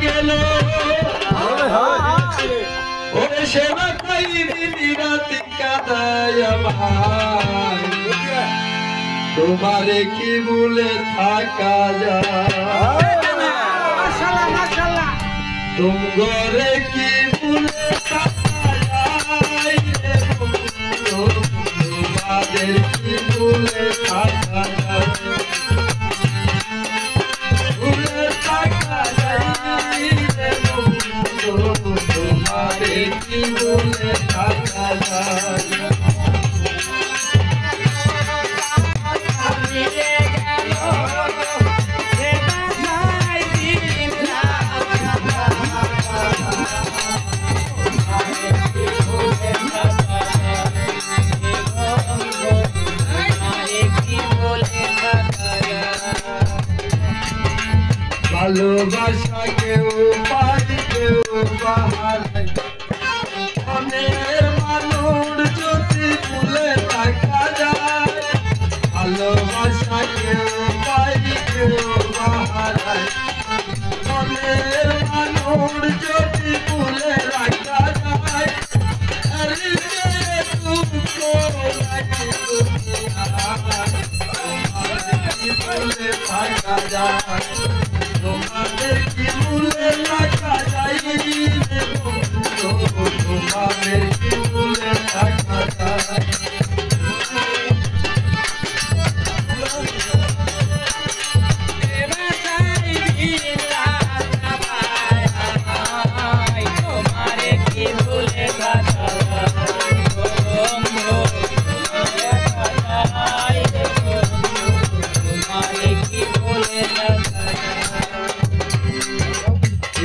গেল ওরে সেবা কই দিদি রাত কাদায় ভাই তোমারে কি ভুলে থাকা যায় तुम गोरे की भूले थाका যায় रे बंधु तुम्हारे की भूले थाका যায় भूले थाका যায় रे बंधु तुम्हारे की भूले थाका যায় ভালোবাসা কেউ পাই কেউ বাহার মনের মানুষ যদি ভুলে থাকা যায় ভালোবাসা কেউ পাই কেউ বাহার মনের মানুষ যদি ভুলে রাখা যায় ভুলে থাকা যায় তোমাদের কি ভুলে থাকা যায় রে বন্ধু তোমাদের কি ভুলে থাকা যায়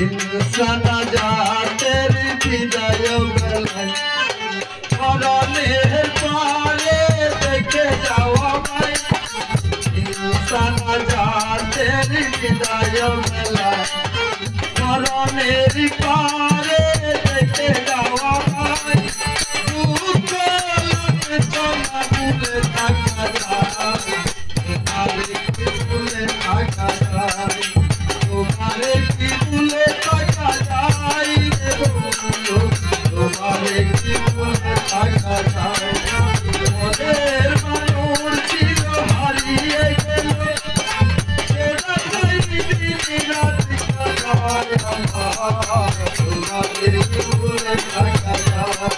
इंसाना जाते विदाय बेलाय मरণের পরে দেখে যাওয়া ভাই इंसाना जाते विदाय बेलाय मरণের পরে দেখে যাওয়া ভাই দুঃখ লাগে চলা ভুলে থাকা যায় তোমারে কি ভুলে থাকা যায় তোমারে কি ভুলে থাকা যায় রে বন্ধু তোমারে কি ভুলে থাকা যায় মনের মানুষ ছিল হারিয়ে গেল সেটা তাই দিদি রাত কাটায় তোমারে কি ভুলে থাকা যায়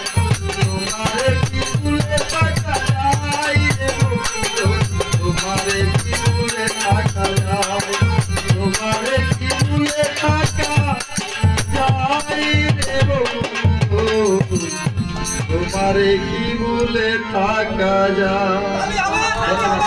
তোমারে কি ভুলে থাকা যায় রে বন্ধু তোমারে কি ভুলে থাকা যায় তোমারে কি ভুলে থাকা যায় রে বন্ধু তোমারে কি ভুলে থাকা যায়।